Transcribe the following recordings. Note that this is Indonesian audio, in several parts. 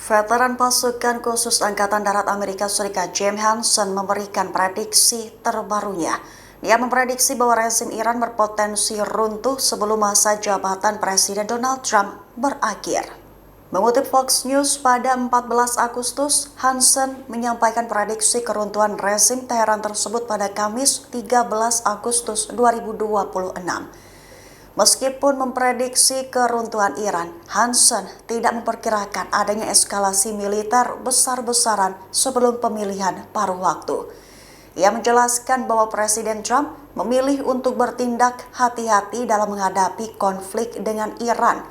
Veteran pasukan khusus Angkatan Darat Amerika Serikat James Hansen memberikan prediksi terbarunya. Dia memprediksi bahwa rezim Iran berpotensi runtuh sebelum masa jabatan Presiden Donald Trump berakhir. Mengutip Fox News pada 14 Agustus, Hansen menyampaikan prediksi keruntuhan rezim Teheran tersebut pada Kamis 13 Agustus 2026. Meskipun memprediksi keruntuhan Iran, Hansen tidak memperkirakan adanya eskalasi militer besar-besaran sebelum pemilihan paruh waktu. Ia menjelaskan bahwa Presiden Trump memilih untuk bertindak hati-hati dalam menghadapi konflik dengan Iran.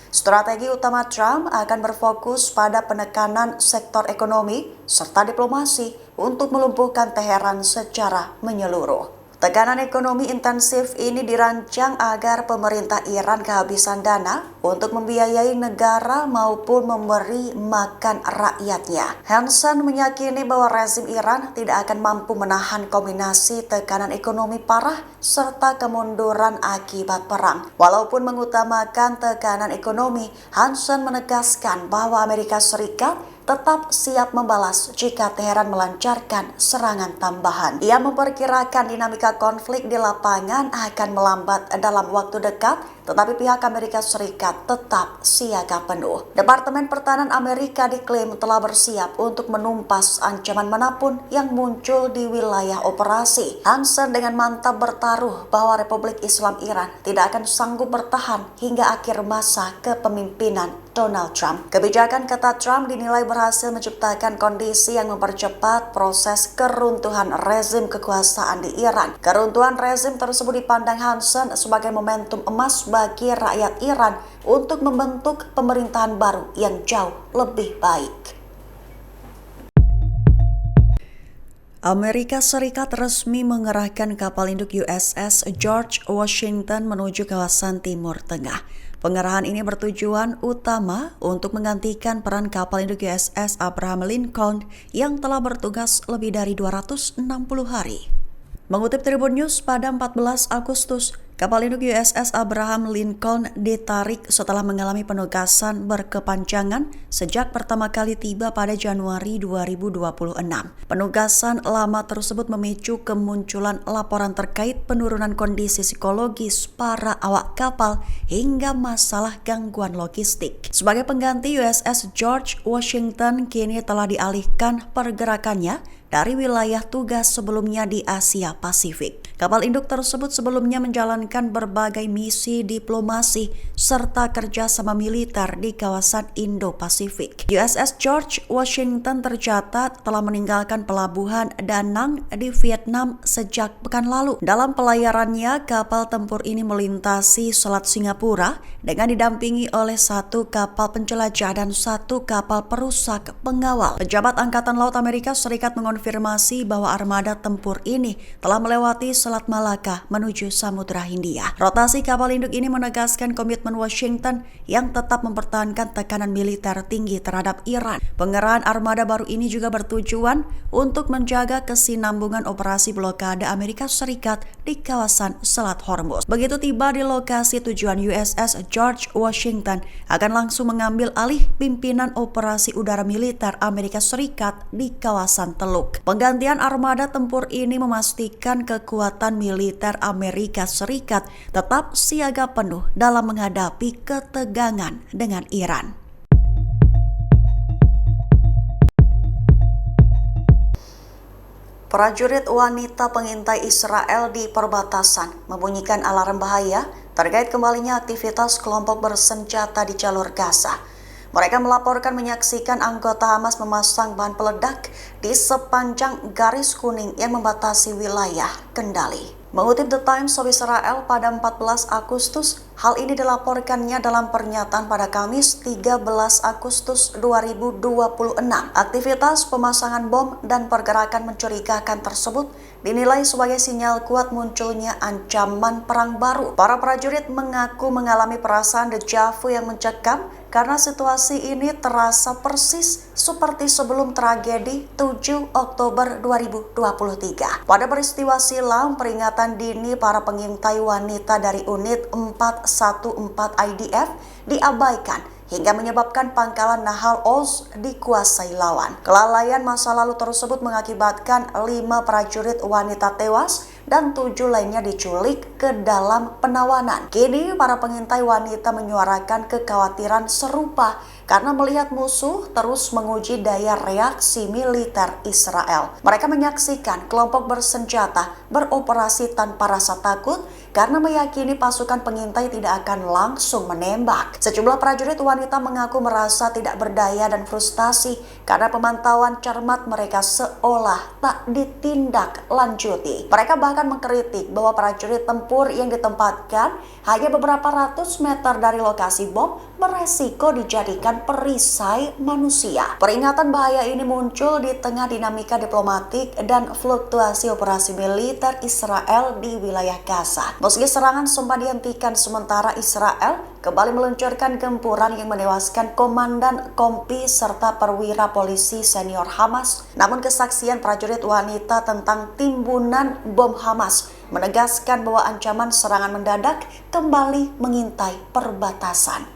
Strategi utama Trump akan berfokus pada penekanan sektor ekonomi serta diplomasi untuk melumpuhkan Teheran secara menyeluruh. Tekanan ekonomi intensif ini dirancang agar pemerintah Iran kehabisan dana untuk membiayai negara maupun memberi makan rakyatnya. Hansen meyakini bahwa rezim Iran tidak akan mampu menahan kombinasi tekanan ekonomi parah serta kemunduran akibat perang. Walaupun mengutamakan tekanan ekonomi, Hansen menegaskan bahwa Amerika Serikat tetap siap membalas jika Teheran melancarkan serangan tambahan. Ia memperkirakan dinamika konflik di lapangan akan melambat dalam waktu dekat, tetapi pihak Amerika Serikat tetap siaga penuh. Departemen Pertahanan Amerika diklaim telah bersiap untuk menumpas ancaman manapun yang muncul di wilayah operasi. Hansen dengan mantap bertaruh bahwa Republik Islam Iran tidak akan sanggup bertahan hingga akhir masa kepemimpinan Donald Trump. Kebijakan ketat Trump dinilai berhasil menciptakan kondisi yang mempercepat proses keruntuhan rezim kekuasaan di Iran. Keruntuhan rezim tersebut dipandang Hansen sebagai momentum emas bagi rakyat Iran untuk membentuk pemerintahan baru yang jauh lebih baik. Amerika Serikat resmi mengerahkan kapal induk USS George Washington menuju kawasan Timur Tengah. Pengerahan ini bertujuan utama untuk menggantikan peran kapal induk USS Abraham Lincoln yang telah bertugas lebih dari 260 hari. Mengutip Tribun News pada 14 Agustus, kapal induk USS Abraham Lincoln ditarik setelah mengalami penugasan berkepanjangan sejak pertama kali tiba pada Januari 2026. Penugasan lama tersebut memicu kemunculan laporan terkait penurunan kondisi psikologis para awak kapal hingga masalah gangguan logistik. Sebagai pengganti, USS George Washington kini telah dialihkan pergerakannya dari wilayah tugas sebelumnya di Asia Pasifik. Kapal induk tersebut sebelumnya menjalankan berbagai misi diplomasi serta kerjasama militer di kawasan Indo-Pasifik. USS George Washington tercatat telah meninggalkan pelabuhan Da Nang di Vietnam sejak pekan lalu. Dalam pelayarannya, kapal tempur ini melintasi Selat Singapura dengan didampingi oleh satu kapal penjelajah dan satu kapal perusak pengawal. Pejabat Angkatan Laut Amerika Serikat mengonfirmasi bahwa armada tempur ini telah melewati Selat Malaka menuju Samudra Hindia. Rotasi kapal induk ini menegaskan komitmen Washington yang tetap mempertahankan tekanan militer tinggi terhadap Iran. Pengerahan armada baru ini juga bertujuan untuk menjaga kesinambungan operasi blokade Amerika Serikat di kawasan Selat Hormuz. Begitu tiba di lokasi tujuan, USS George Washington akan langsung mengambil alih pimpinan operasi udara militer Amerika Serikat di kawasan Teluk. Penggantian armada tempur ini memastikan kekuatan militer Amerika Serikat tetap siaga penuh dalam menghadapi ketegangan dengan Iran. Prajurit wanita pengintai Israel di perbatasan membunyikan alarm bahaya terkait kembalinya aktivitas kelompok bersenjata di jalur Gaza. Mereka melaporkan menyaksikan anggota Hamas memasang bahan peledak di sepanjang garis kuning yang membatasi wilayah kendali. Mengutip The Times of Israel pada 14 Agustus, hal ini dilaporkannya dalam pernyataan pada Kamis 13 Agustus 2026. Aktivitas pemasangan bom dan pergerakan mencurigakan tersebut dinilai sebagai sinyal kuat munculnya ancaman perang baru. Para prajurit mengaku mengalami perasaan deja vu yang mencekam karena situasi ini terasa persis seperti sebelum tragedi 7 Oktober 2023. Pada peristiwa silam, peringatan dini para pengintai wanita dari unit 414 IDF diabaikan hingga menyebabkan pangkalan Nahal Oz dikuasai lawan. Kelalaian masa lalu tersebut mengakibatkan 5 prajurit wanita tewas dan 7 lainnya diculik ke dalam penawanan. Kini para pengintai wanita menyuarakan kekhawatiran serupa karena melihat musuh terus menguji daya reaksi militer Israel. Mereka menyaksikan kelompok bersenjata beroperasi tanpa rasa takut karena meyakini pasukan pengintai tidak akan langsung menembak. Sejumlah prajurit wanita mengaku merasa tidak berdaya dan frustasi karena pemantauan cermat mereka seolah tak ditindaklanjuti. Mereka bahkan mengkritik bahwa prajurit tempur yang ditempatkan hanya beberapa ratus meter dari lokasi bom beresiko dijadikan perisai manusia. Peringatan bahaya ini muncul di tengah dinamika diplomatik dan fluktuasi operasi militer Israel di wilayah Gaza. Meski serangan sempat dihentikan sementara, Israel kembali meluncurkan gempuran yang menewaskan komandan kompi serta perwira polisi senior Hamas. Namun kesaksian prajurit wanita tentang timbunan bom Hamas menegaskan bahwa ancaman serangan mendadak kembali mengintai perbatasan.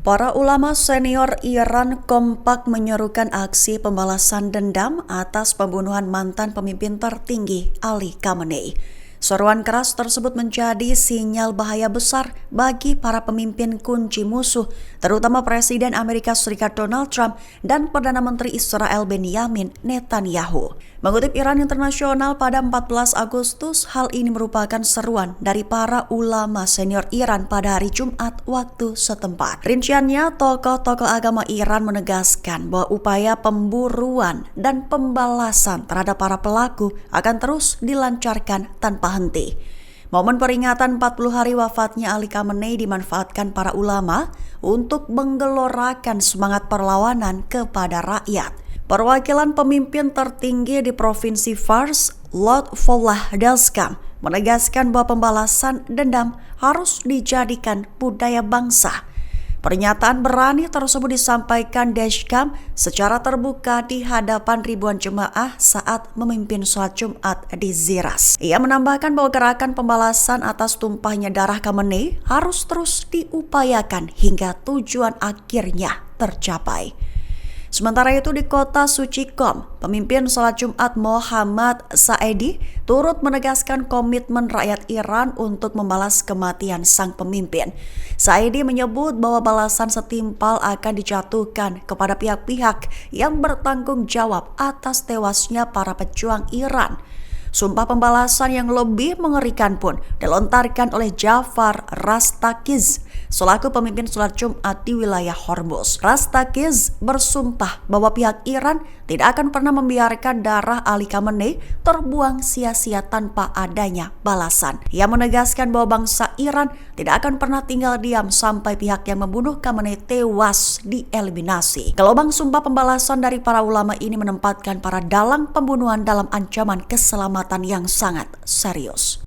Para ulama senior Iran kompak menyerukan aksi pembalasan dendam atas pembunuhan mantan pemimpin tertinggi Ali Khamenei. Seruan keras tersebut menjadi sinyal bahaya besar bagi para pemimpin kunci musuh, terutama Presiden Amerika Serikat Donald Trump dan Perdana Menteri Israel Benjamin Netanyahu. Mengutip Iran Internasional pada 14 Agustus, hal ini merupakan seruan dari para ulama senior Iran pada hari Jumat waktu setempat. Rinciannya, tokoh-tokoh agama Iran menegaskan bahwa upaya pemburuan dan pembalasan terhadap para pelaku akan terus dilancarkan tanpa henti. Momen peringatan 40 hari wafatnya Ali Khamenei dimanfaatkan para ulama untuk menggelorakan semangat perlawanan kepada rakyat. Perwakilan pemimpin tertinggi di Provinsi Fars, Lutfullah Delskam, menegaskan bahwa pembalasan dendam harus dijadikan budaya bangsa. Pernyataan berani tersebut disampaikan Delskam secara terbuka di hadapan ribuan jemaah saat memimpin sholat Jumat di Ziras. Ia menambahkan bahwa gerakan pembalasan atas tumpahnya darah Khamenei harus terus diupayakan hingga tujuan akhirnya tercapai. Sementara itu di kota suci Qom, pemimpin sholat Jumat Mohammad Saedi turut menegaskan komitmen rakyat Iran untuk membalas kematian sang pemimpin. Saedi menyebut bahwa balasan setimpal akan dijatuhkan kepada pihak-pihak yang bertanggung jawab atas tewasnya para pejuang Iran. Sumpah pembalasan yang lebih mengerikan pun dilontarkan oleh Jafar Rastakiz selaku pemimpin sholat Jumat di wilayah Hormuz. Rastakiz bersumpah bahwa pihak Iran tidak akan pernah membiarkan darah Ali Khamenei terbuang sia-sia tanpa adanya balasan. Ia menegaskan bahwa bangsa Iran tidak akan pernah tinggal diam sampai pihak yang membunuh Khamenei tewas dieliminasi. Gelombang sumpah pembalasan dari para ulama ini menempatkan para dalang pembunuhan dalam ancaman keselamatan yang sangat serius.